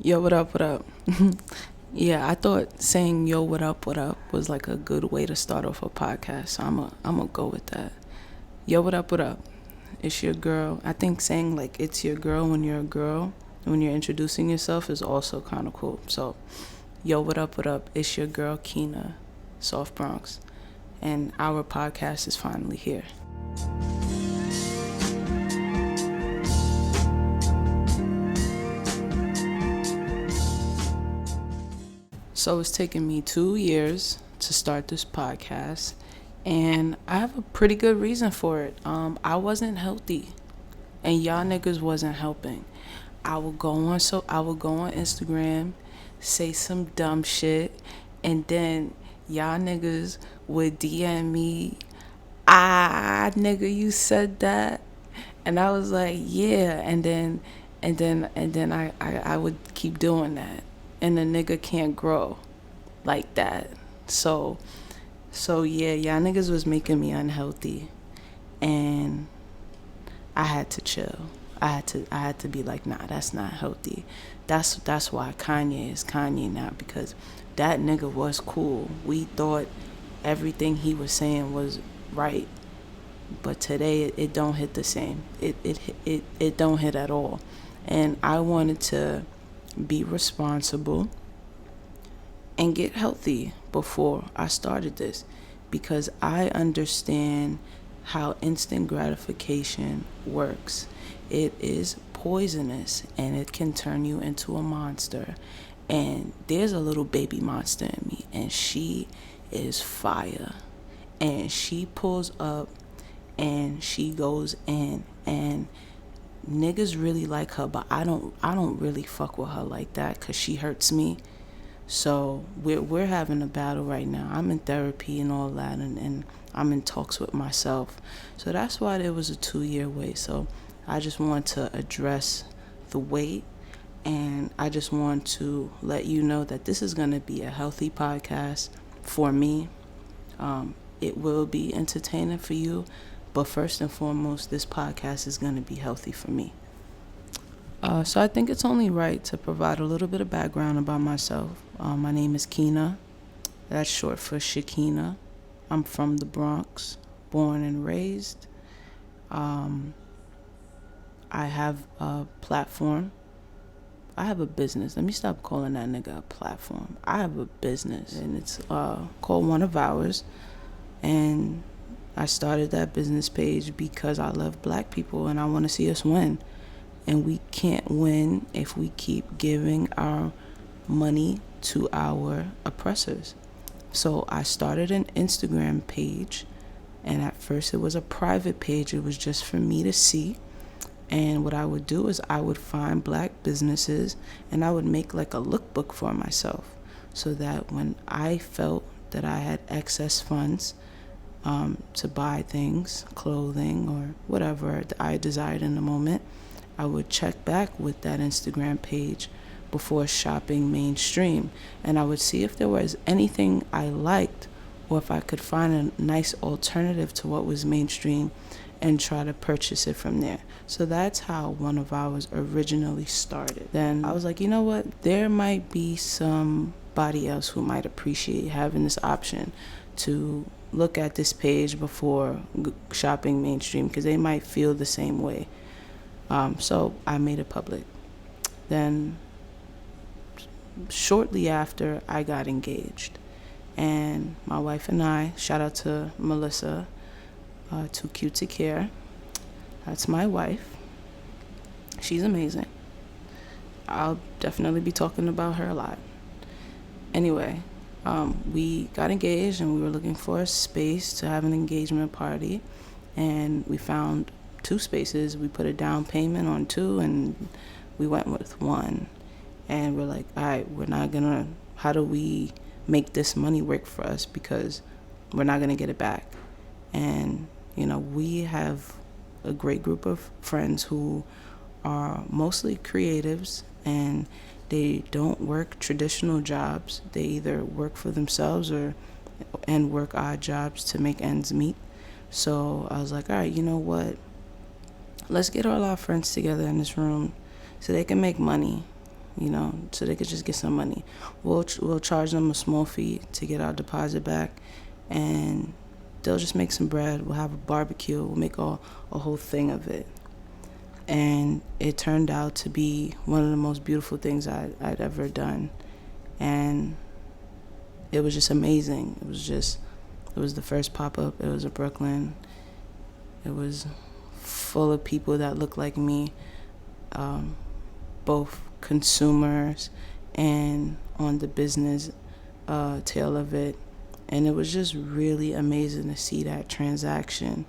Yo, what up, what up? Yeah, I thought saying yo, what up was like a good way to start off a podcast. So I'm a go with that. Yo, what up? It's your girl. I think saying like it's your girl when you're a girl, when you're introducing yourself is also kind of cool. So, yo, what up, what up? It's your girl, Keena, Soft Bronx. And our podcast is finally here. So it's taken me 2 years to start this podcast, and I have a pretty good reason for it. I wasn't healthy, and y'all niggas wasn't helping. I would go on Instagram, say some dumb shit, and then y'all niggas would DM me, nigga, you said that, and I was like, yeah, and then I would keep doing that, and the nigga can't grow like that. So yeah, y'all niggas was making me unhealthy, and I had to chill. I had to be like, nah, that's not healthy. That's why Kanye is Kanye now, because that nigga was cool. We thought everything he was saying was right, but today it don't hit the same. It don't hit at all. And I wanted to be responsible and get healthy before I started this, because I understand how instant gratification works. It is poisonous and it can turn you into a monster. And there's a little baby monster in me, and she is fire. And she pulls up and she goes in, and niggas really like her, but I don't really fuck with her like that, cause she hurts me. So we're having a battle right now. I'm in therapy and all that, and I'm in talks with myself. So that's why there was a 2-year wait. So I just want to address the wait, and I just want to let you know that this is going to be a healthy podcast for me. It will be entertaining for you, but first and foremost, this podcast is going to be healthy for me. So I think it's only right to provide a little bit of background about myself. My name is Keena. That's short for Shakina. I'm from the Bronx, born and raised. I have a platform. I have a business. Let me stop calling that nigga a platform. I have a business, and it's called One of Ours. And I started that business page because I love black people and I want to see us win. And we can't win if we keep giving our money to our oppressors. So I started an Instagram page, and at first it was a private page. It was just for me to see. And what I would do is I would find black businesses, and I would make like a lookbook for myself, so that when I felt that I had excess funds to buy things, clothing or whatever I desired in the moment, I would check back with that Instagram page before shopping mainstream, and I would see if there was anything I liked, or if I could find a nice alternative to what was mainstream, and try to purchase it from there. So that's how One of Ours originally started. Then I was like, you know what? There might be somebody else who might appreciate having this option to look at this page before shopping mainstream, because they might feel the same way. So I made it public. Then shortly after, I got engaged, and my wife and I, shout out to Melissa, Too Cute to Care. That's my wife. She's amazing. I'll definitely be talking about her a lot. Anyway, we got engaged, and we were looking for a space to have an engagement party, and we found 2 spaces. We put a down payment on 2, and we went with 1. And we're like, all right, how do we make this money work for us, because we're not gonna get it back. And we have a great group of friends who are mostly creatives, and they don't work traditional jobs. They either work for themselves and work odd jobs to make ends meet. So I was like, all right, you know what? Let's get all our friends together in this room so they can make money so they could just get some money. We'll charge them a small fee to get our deposit back, and they'll just make some bread. We'll have a barbecue. We'll make a whole thing of it. And it turned out to be one of the most beautiful things I'd ever done. And it was just amazing. It was the first pop-up. It was in Brooklyn. It was full of people that looked like me, both consumers and on the business tail of it. And it was just really amazing to see that transaction.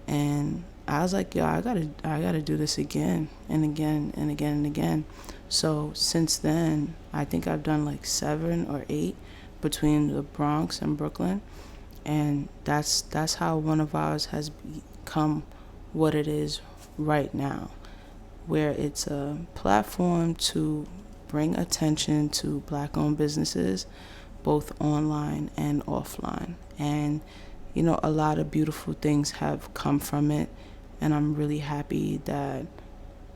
And I was like, yo, I gotta do this again and again and again and again. So since then, I think I've done like 7 or 8 between the Bronx and Brooklyn, and that's how one of ours has become what it is right now, where it's a platform to bring attention to Black-owned businesses, both online and offline. And a lot of beautiful things have come from it. And I'm really happy that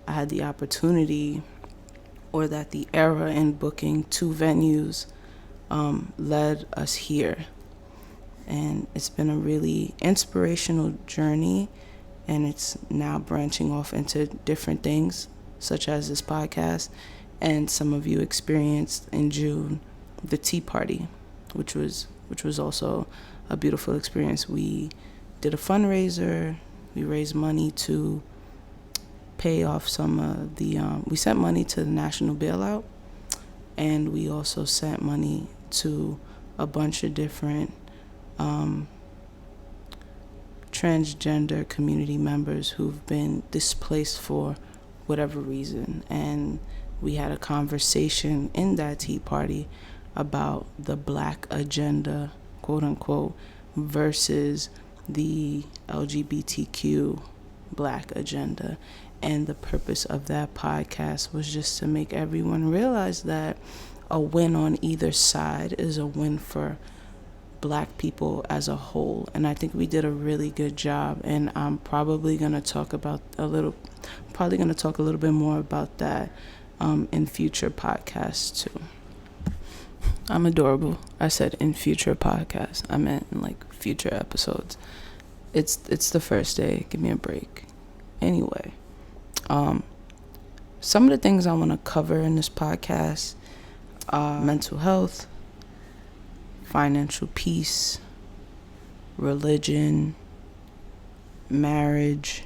I had the opportunity, or that the era in booking 2 venues led us here. And it's been a really inspirational journey, and it's now branching off into different things, such as this podcast. And some of you experienced in June the tea party, which was also a beautiful experience. We did a fundraiser. We raised money to pay off some of the, we sent money to the national bailout, and we also sent money to a bunch of different transgender community members who've been displaced for whatever reason. And we had a conversation in that tea party about the Black agenda, quote unquote, versus the LGBTQ Black agenda. And the purpose of that podcast was just to make everyone realize that a win on either side is a win for Black people as a whole. And I think we did a really good job, and I'm probably going to talk a little bit more about that in future podcasts too. I'm adorable. I said in future podcasts. I meant in like future episodes. It's the first day. Give me a break. Anyway, some of the things I want to cover in this podcast are mental health, financial peace, religion, marriage,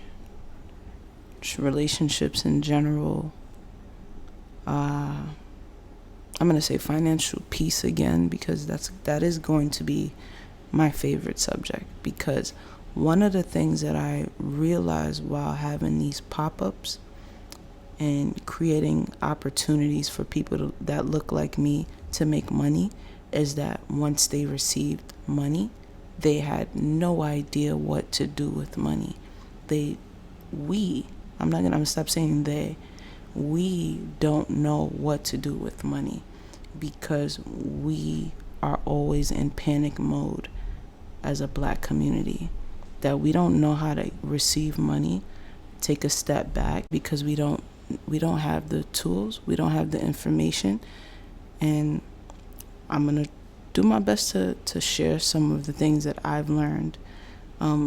relationships in general. I'm going to say financial peace again, because that is going to be my favorite subject. Because one of the things that I realized while having these pop-ups and creating opportunities for people that look like me to make money is that once they received money, they had no idea what to do with money. I'm going to stop saying they. We don't know what to do with money, because we are always in panic mode as a Black community, that we don't know how to receive money, take a step back, because we don't have the tools, we don't have the information. And I'm going to do my best to share some of the things that I've learned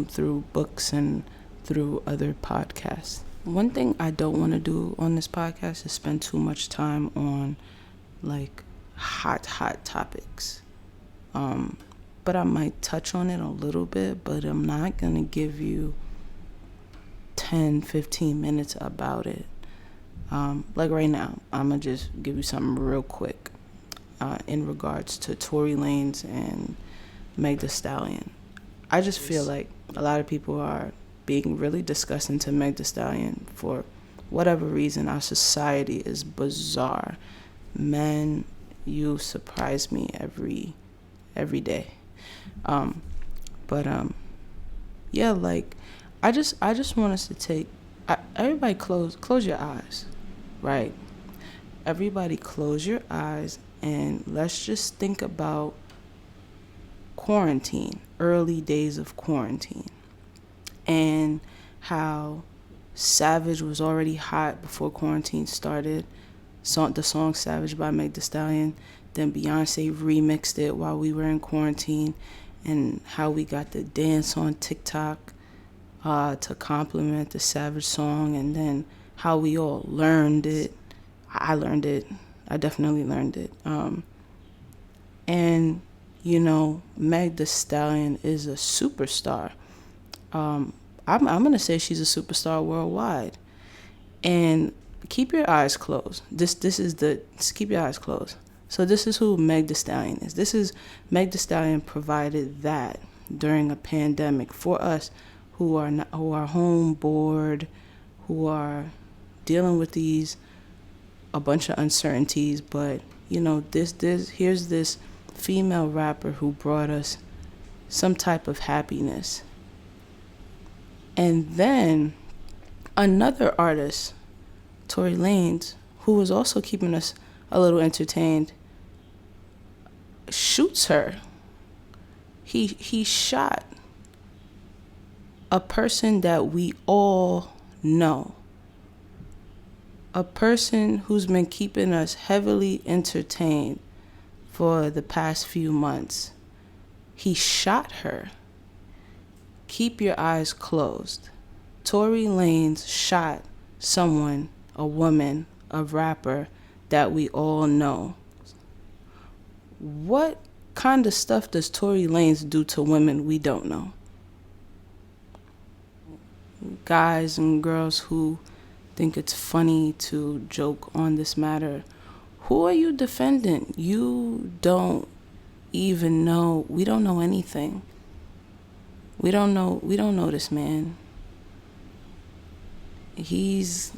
through books and through other podcasts. One thing I don't want to do on this podcast is spend too much time on like hot topics. But I might touch on it a little bit, but I'm not going to give you 10-15 minutes about it. Like right now, I'm going to just give you something real quick in regards to Tory Lanez and Meg Thee Stallion. I just feel like a lot of people are being really disgusting to Meg Thee Stallion for whatever reason. Our society is bizarre. Men, you surprise me every day. Yeah, like I just want us to take everybody close your eyes, right? Everybody close your eyes, and let's just think about quarantine, early days of quarantine, and how Savage was already hot before quarantine started. the song Savage by Meg Thee Stallion. Then Beyonce remixed it while we were in quarantine, and how we got the dance on TikTok to complement the Savage song, and then how we all learned it. I learned it. I definitely learned it. And, Meg Thee Stallion is a superstar. I'm going to say she's a superstar worldwide. And keep your eyes closed. Keep your eyes closed. So this is who Meg Thee Stallion is. Meg Thee Stallion provided that during a pandemic for us who are home bored, who are dealing with a bunch of uncertainties. But here's this female rapper who brought us some type of happiness. And then another artist, Tory Lanez, who was also keeping us a little entertained, shoots her. He shot a person that we all know. A person who's been keeping us heavily entertained for the past few months. He shot her. Keep your eyes closed. Tory Lanez shot someone, a woman, a rapper that we all know. What kind of stuff does Tory Lanez do to women we don't know? Guys and girls who think it's funny to joke on this matter, who are you defending? You don't even know. We don't know anything. We don't know this man. He's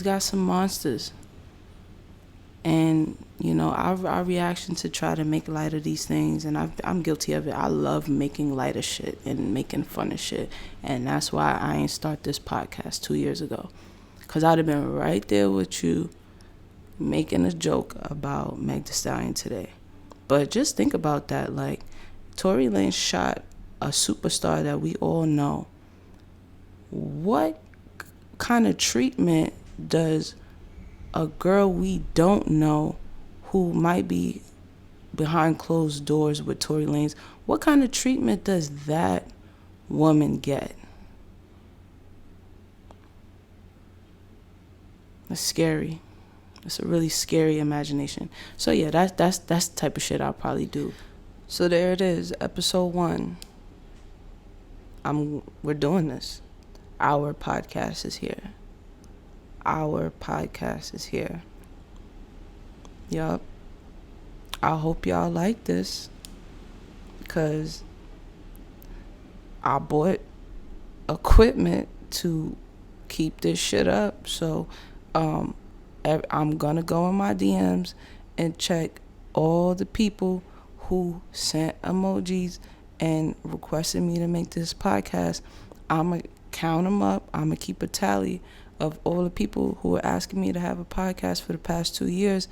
got some monsters. And, our reaction to try to make light of these things, and I'm guilty of it. I love making light of shit and making fun of shit. And that's why I ain't start this podcast 2 years ago. Because I'd have been right there with you making a joke about Meg Thee Stallion today. But just think about that. Like, Tory Lanez shot a superstar that we all know. What kind of treatment does a girl we don't know who might be behind closed doors with Tory Lanez, what kind of treatment does that woman get? That's scary. It's a really scary imagination. So yeah, that's the type of shit I'll probably do. So there it is, episode 1. We're doing this. Our podcast is here. Our podcast is here. Yup. I hope y'all like this, because I bought equipment to keep this shit up. So I'm gonna go in my DMs and check all the people who sent emojis and requested me to make this podcast. I'm gonna count them up. I'm gonna keep a tally of all the people who are asking me to have a podcast for the past 2 years.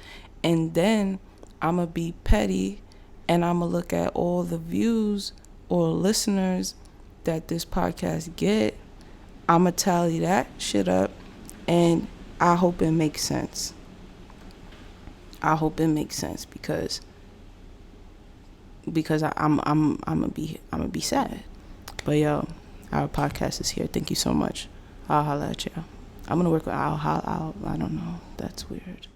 And then I'm going to be petty, and I'm going to look at all the views or listeners that this podcast get. I'm going to tally that shit up, and I hope it makes sense. I hope it makes sense because I'm going to be sad. But yo, our podcast is here. Thank you so much. I'll holla at y'all. I'm going to work with I don't know. That's weird.